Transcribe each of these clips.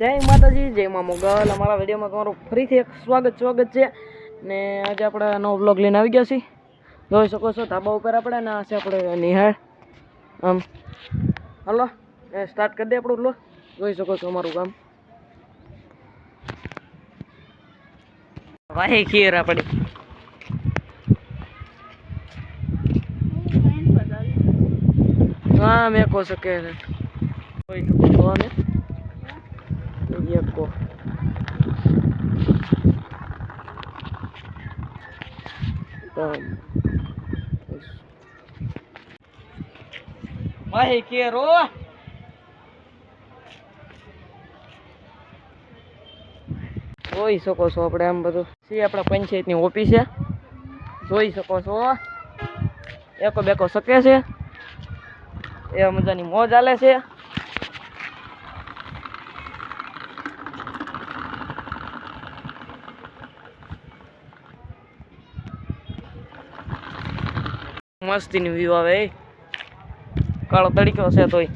જય માતાજી, જય મા મોગલ। અમારા વિડીયોમાં તમારું ફરીથી એક સ્વાગત છે ને આજે આપણે નવો બ્લોગ લઈને આવી ગયા છીએ। જોઈ શકો છો ધાબા ઉપર આપણે ને આ છે આપણે નિહાળ। હાલો સ્ટાર્ટ કરી દે આપણો બ્લોગ। જોઈ શકો છો અમારું ગામ વાહી ખીર આપણી हाँ मेरे को सके कोई तो ने ये को तो भाई के रो જોઈ શકો છો આપણે આમ બધું છે આપણા પંચાયતની ઓફિસ છે। જોઈ શકો છો એકો બેકો શકે છે એ મજાની મોજ આલે છે। મસ્તીની વ્યૂ આવે કાળો તડકો છે તોય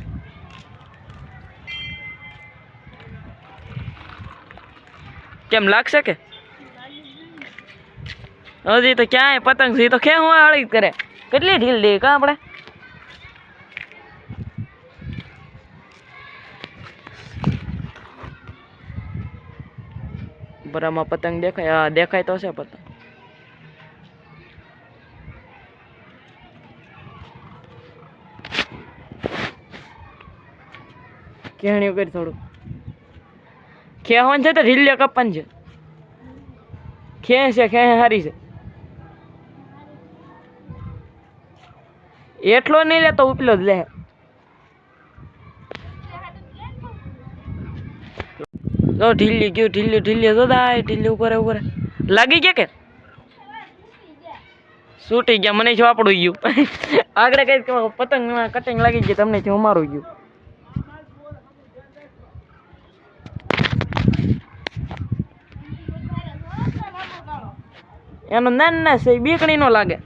કેમ લાગશે કે હજી તો ક્યાંય પતંગ છે તો ક્યાં હું હળી કરે કેટલી ઢીલ દે કા આપણે બરામાં પતંગ દેખાય હા દેખાય તો છે પતંગ કેહણી કરી થોડું ખેવાનું છે તો ઢીલ્યો કપન છે ખે હારી છે એટલો નહીં લેતો ઉપલો જ લે જો ઢીલી ગયું ઢીલી જો દાય ઢીલી ઉપર લાગી ગયા કે છૂટી ગયા મને જો આપણું ગયું આગળ કઈ પતંગ કટિંગ લાગી ગઈ તમને છે અમારું ગયું એનો ના છે બીકણી નો લાગે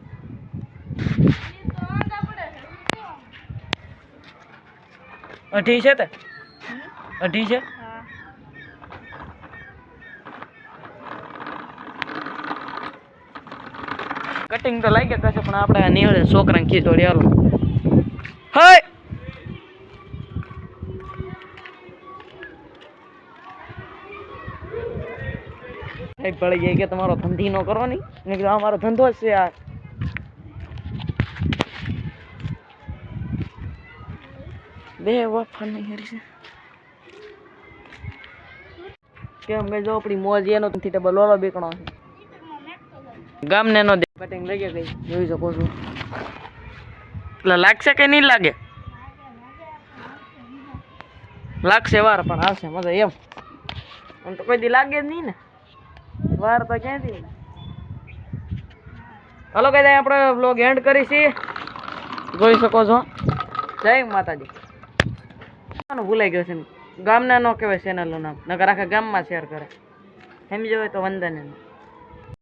અઢી છે તે અઢી છે કટિંગ તો લાગ્યા કશે પણ આપણે નિહળે છોકરાને ખીચોડી હાલો હાય પડી જાય કે તમારો ધંધી નો કરો નહીં મેં કીધું અમારો ધંધો જ છે આ બે વફર નહીં હરી છે કેમ કે જો આપણી મોજ એનો નથી ડબલ લોલો બીકણો છે ગામને નો દે કટિંગ લઈ ગયા કઈ જોઈ શકો છો એટલે લાગશે કે નહીં લાગે લાગશે વાર પણ આવશે મજા એમ તો કોઈ દી લાગે જ નહીં ને વાર તો ક્યાંથી હાલો કઈ આપણે બ્લોગ એન્ડ કરીશી જોઈ શકો છો જય માતાજી ભૂલાઈ ગયો છે ગામના નો કહેવાય ચેનલનું નામ નકર આખા ગામમાં શેર કરે સમજો હોય તો વંદન